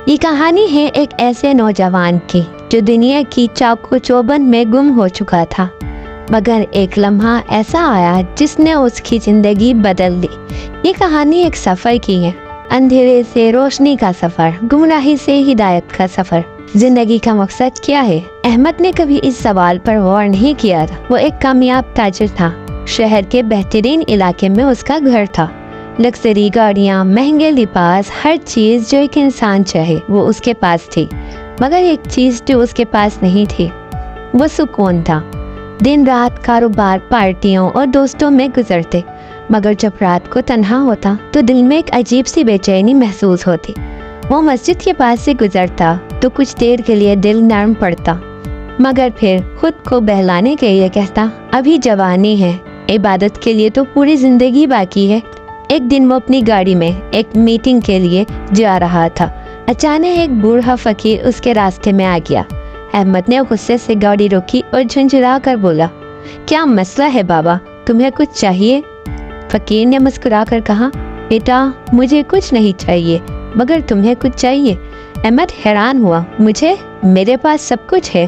یہ کہانی ہے ایک ایسے نوجوان کی جو دنیا کی چاق و چوبند میں گم ہو چکا تھا، مگر ایک لمحہ ایسا آیا جس نے اس کی زندگی بدل دی۔ یہ کہانی ایک سفر کی ہے، اندھیرے سے روشنی کا سفر، گمراہی سے ہدایت کا سفر۔ زندگی کا مقصد کیا ہے؟ احمد نے کبھی اس سوال پر غور نہیں کیا تھا۔ وہ ایک کامیاب تاجر تھا، شہر کے بہترین علاقے میں اس کا گھر تھا، لگژری گاڑیاں، مہنگے لباس، ہر چیز جو ایک انسان چاہے وہ اس کے پاس تھی۔ مگر ایک چیز جو اس کے پاس نہیں تھی، وہ سکون تھا۔ دن رات کاروبار، پارٹیوں اور دوستوں میں گزرتے، مگر جب رات کو تنہا ہوتا تو دل میں ایک عجیب سی بے چینی محسوس ہوتی۔ وہ مسجد کے پاس سے گزرتا تو کچھ دیر کے لیے دل نرم پڑتا، مگر پھر خود کو بہلانے کے لیے کہتا ابھی جوانی ہے، عبادت کے لیے تو پوری زندگی باقی ہے۔ ایک دن وہ اپنی گاڑی میں ایک میٹنگ کے لیے جا رہا تھا۔ اچانک ایک بوڑھا فقیر اس کے راستے میں آ گیا۔ احمد نے غصے سے گاڑی روکی اور جھنجھلا کر بولا، کیا مسئلہ ہے بابا، تمہیں کچھ چاہیے؟ فقیر نے مسکرا کر کہا، بیٹا مجھے کچھ نہیں چاہیے، مگر تمہیں کچھ چاہیے۔ احمد حیران ہوا، مجھے؟ میرے پاس سب کچھ ہے۔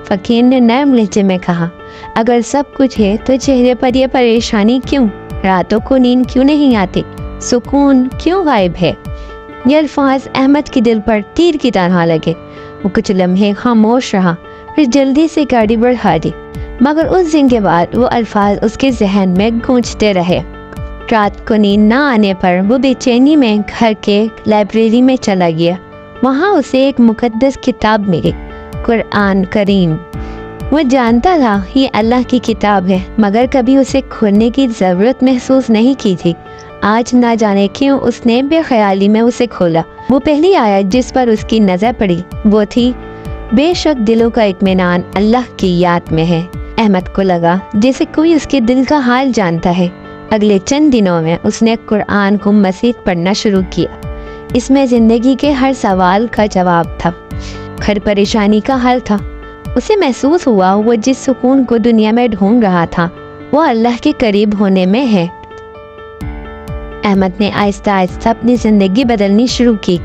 فقیر نے نرم لہجے میں کہا، اگر سب کچھ ہے تو چہرے پر یہ پریشانی کیوں؟ راتوں کو نیند کیوں نہیں آتی؟ سکون کیوں غائب ہے؟ یہ الفاظ احمد کے دل پر تیر کی طرح لگے۔ وہ کچھ لمحے خاموش رہا، پھر جلدی سے گاڑی بڑھا دی، مگر اس دن کے بعد وہ الفاظ اس کے ذہن میں گونجتے رہے۔ رات کو نیند نہ آنے پر وہ بے چینی میں گھر کے لائبریری میں چلا گیا۔ وہاں اسے ایک مقدس کتاب ملی، قرآن کریم۔ وہ جانتا تھا یہ اللہ کی کتاب ہے، مگر کبھی اسے کھولنے کی ضرورت محسوس نہیں کی تھی۔ آج نہ جانے کیوں اس نے بے خیالی میں اسے کھولا۔ وہ پہلی آیت جس پر اس کی نظر پڑی وہ تھی، بے شک دلوں کا اطمینان اللہ کی یاد میں ہے۔ احمد کو لگا جیسے کوئی اس کے دل کا حال جانتا ہے۔ اگلے چند دنوں میں اس نے قرآن کو مزید پڑھنا شروع کیا۔ اس میں زندگی کے ہر سوال کا جواب تھا، ہر پریشانی کا حل تھا۔ اسے محسوس ہوا وہ جس سکون کو دنیا میں ڈھونڈ رہا تھا وہ اللہ کے قریب ہونے میں ہے۔ احمد نے آہستہ آہستہ اپنی زندگی بدلنی شروع کی۔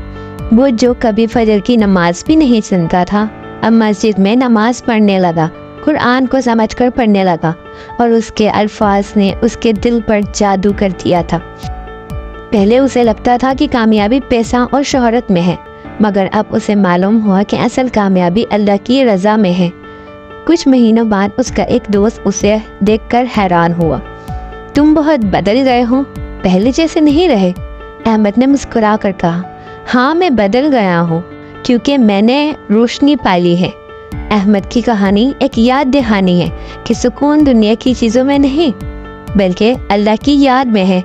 وہ جو کبھی فجر کی نماز بھی نہیں سنتا تھا، اب مسجد میں نماز پڑھنے لگا، قرآن کو سمجھ کر پڑھنے لگا، اور اس کے الفاظ نے اس کے دل پر جادو کر دیا تھا۔ پہلے اسے لگتا تھا کہ کامیابی پیسہ اور شہرت میں ہے، مگر اب اسے معلوم ہوا کہ اصل کامیابی اللہ کی رضا میں ہے۔ کچھ مہینوں بعد اس کا ایک دوست اسے دیکھ کر حیران ہوا، تم بہت بدل گئے ہو، پہلے جیسے نہیں رہے۔ احمد نے مسکرا کر کہا، ہاں میں بدل گیا ہوں، کیونکہ میں نے روشنی پالی ہے۔ احمد کی کہانی ایک یاد دہانی ہے کہ سکون دنیا کی چیزوں میں نہیں بلکہ اللہ کی یاد میں ہے۔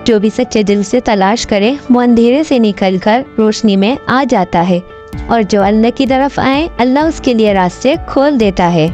جو بھی سچے دل سے تلاش کرے وہ اندھیرے سے نکل کر روشنی میں آ جاتا ہے، اور جو اللہ کی طرف آئے اللہ اس کے لیے راستے کھول دیتا ہے۔